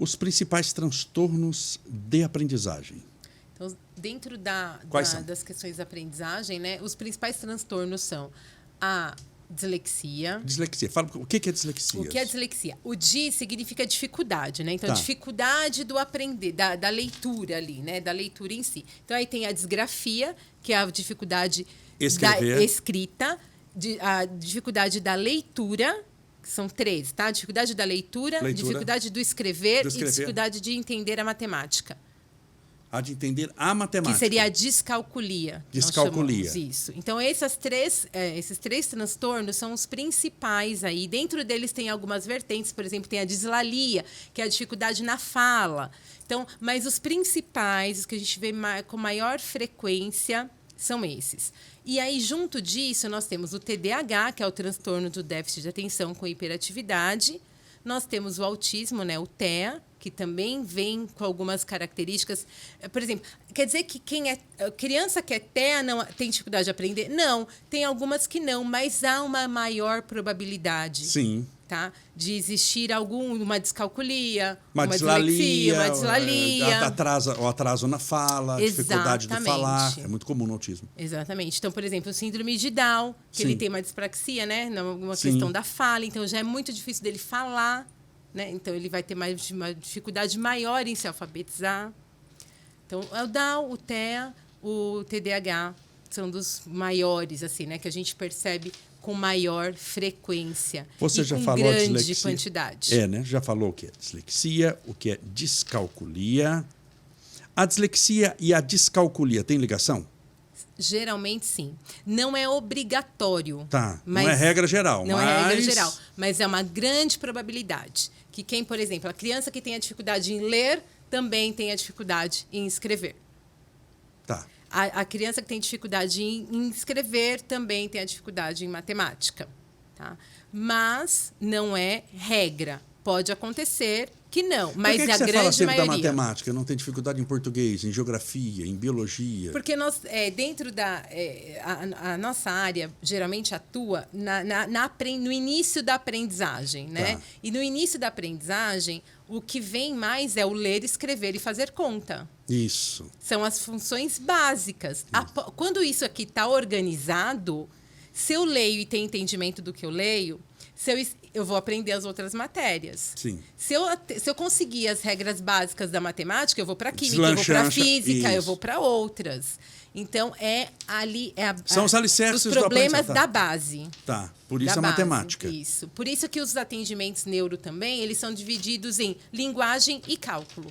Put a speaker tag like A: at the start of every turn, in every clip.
A: os principais transtornos de aprendizagem.
B: Então, dentro das questões da aprendizagem, né, os principais transtornos são a dislexia.
A: Dislexia. Fala, o que é dislexia?
B: O que é dislexia? O di significa dificuldade, né? Então,
A: Tá.
B: dificuldade do aprender, da leitura ali, né? Da leitura em si. Então, aí tem a disgrafia, que é a dificuldade
A: Escrever.
B: da escrita, a dificuldade da leitura, que são 3, tá? Dificuldade da leitura, dificuldade do escrever e dificuldade de entender a matemática.
A: A de entender a matemática.
B: Que seria a descalculia.
A: Descalculia.
B: Isso. Então, esses três transtornos são os principais aí. Dentro deles tem algumas vertentes, por exemplo, tem a dislalia, que é a dificuldade na fala. Então, mas os principais, os que a gente vê com maior frequência, são esses. E aí, junto disso, nós temos o TDAH, que é o transtorno do déficit de atenção com hiperatividade. Nós temos o autismo, né, o TEA, que também vem com algumas características. Por exemplo, quer dizer que criança que é TEA não tem dificuldade de aprender? Não, tem algumas que não, mas há uma maior probabilidade.
A: Sim.
B: Tá? De existir uma descalculia,
A: uma
B: dislexia, uma dislalia.
A: O atraso na fala, dificuldade de falar. É muito comum no autismo.
B: Exatamente. Então, por exemplo, o síndrome de Down, que ele tem uma dispraxia, né? Uma
A: Sim.
B: questão da fala, então já é muito difícil dele falar, né? Então, ele vai ter uma dificuldade maior em se alfabetizar. Então, o Down, o TEA, o TDAH são dos maiores, assim, né? Que a gente percebe com maior frequência.
A: Você já
B: com
A: falou
B: grande
A: dislexia.
B: Quantidade.
A: Né? Já falou o que é dislexia, o que é descalculia. A dislexia e a descalculia têm ligação?
B: Geralmente, sim. Não é obrigatório.
A: Tá. Não é regra geral.
B: Não é regra geral. Mas é uma grande probabilidade que quem, por exemplo, a criança que tem a dificuldade em ler também tem a dificuldade em escrever.
A: Tá.
B: A criança que tem dificuldade em escrever também tem a dificuldade em matemática. Tá? Mas não é regra. Pode acontecer que não, mas
A: Por que
B: a
A: você
B: grande
A: fala sempre
B: maioria.
A: da matemática? Não tem dificuldade em português, em geografia, em biologia?
B: Porque nós, dentro a nossa área, geralmente atua no início da aprendizagem. Né?
A: Tá.
B: E no início da aprendizagem, o que vem mais é o ler, escrever e fazer conta.
A: Isso.
B: São as funções básicas. Quando isso aqui está organizado, se eu leio e tenho entendimento do que eu leio, eu vou aprender as outras matérias.
A: Sim.
B: Se eu conseguir as regras básicas da matemática, eu vou para química, eu vou para física, eu vou para outras. Então,
A: são os alicerces
B: os problemas da base.
A: Tá, por isso a matemática.
B: Isso. Por isso que os atendimentos neuro também, eles são divididos em linguagem e cálculo.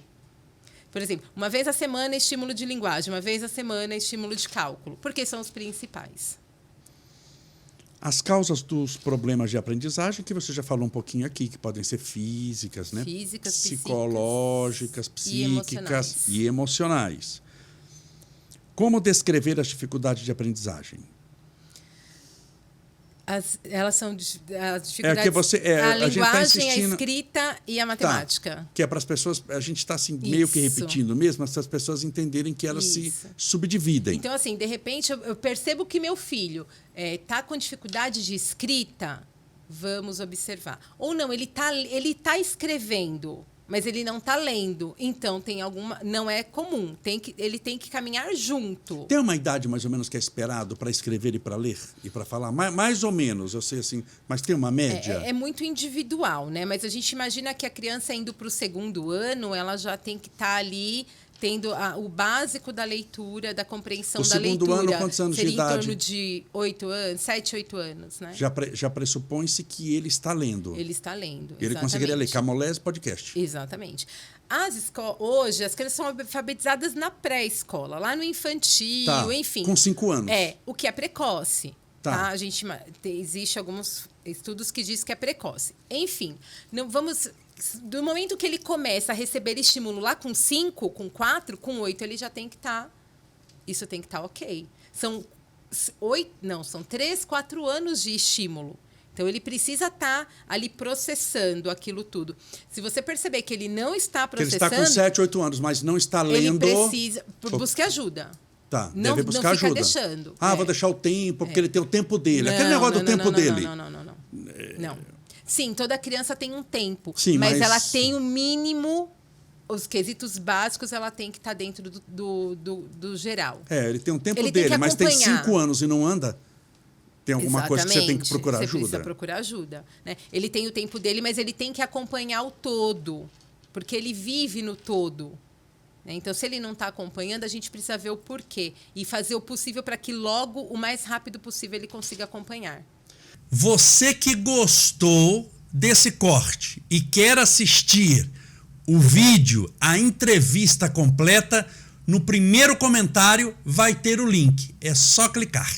B: Por exemplo, uma vez a semana estímulo de linguagem, uma vez a semana estímulo de cálculo, porque são os principais.
A: As causas dos problemas de aprendizagem, que você já falou um pouquinho aqui, que podem ser físicas, né?
B: Físicas,
A: psicológicas, psíquicas e emocionais. Como descrever as dificuldades de aprendizagem?
B: Elas são as dificuldades.
A: A
B: linguagem, a escrita e a matemática.
A: Tá. Que é para as pessoas, a gente está assim, meio que repetindo mesmo, para as pessoas entenderem que elas se subdividem.
B: Então, assim, de repente, eu percebo que meu filho está com dificuldade de escrita, vamos observar. Ou não, ele tá escrevendo, mas ele não está lendo. Então, não é comum. Ele tem que caminhar junto.
A: Tem uma idade, mais ou menos, que é esperado para escrever e para ler e para falar? Mais ou menos, eu sei assim, mas tem uma média?
B: É muito individual, né? Mas a gente imagina que a criança indo para o 2º ano, ela já tem que estar ali tendo o básico da leitura, da compreensão da leitura.
A: O 2º ano, quantos anos de idade?
B: Seria em torno de 8 anos, 7, 8 anos, né?
A: Já pressupõe-se que ele está lendo.
B: Ele está lendo,
A: Ele conseguiria ler Camolés Podcast.
B: Exatamente. Hoje, as crianças são alfabetizadas na pré-escola, lá no infantil, enfim.
A: Com 5 anos.
B: O que é precoce.
A: Tá.
B: A gente, existe alguns estudos que dizem que é precoce. Enfim, do momento que ele começa a receber estímulo lá com 5, com 4, com 8, ele já tem que estar... Isso tem que estar ok. São 3, 4 anos de estímulo. Então, ele precisa estar ali processando aquilo tudo. Se você perceber que ele não está processando...
A: Que ele está com 7, 8 anos, mas não está lendo...
B: Ele precisa... Busque ajuda.
A: Tá, deve buscar
B: não fica
A: ajuda.
B: Deixando.
A: Vou deixar o tempo, porque ele tem o tempo dele. Aquele negócio do tempo dele.
B: Não. Sim, toda criança tem um tempo.
A: Sim,
B: mas ela tem o mínimo os quesitos básicos ela tem que estar dentro do geral.
A: Ele tem um tempo
B: Ele tem
A: dele,
B: que
A: mas tem
B: acompanhar.
A: 5 anos e não anda. Tem alguma coisa que você tem que procurar
B: Você
A: ajuda.
B: precisa procurar ajuda, né? Ele tem o tempo dele, mas ele tem que acompanhar o todo, porque ele vive no todo. Né? Então, se ele não está acompanhando, a gente precisa ver o porquê e fazer o possível para que logo, o mais rápido possível, ele consiga acompanhar.
C: Você que gostou desse corte e quer assistir o vídeo, a entrevista completa, no primeiro comentário vai ter o link. É só clicar.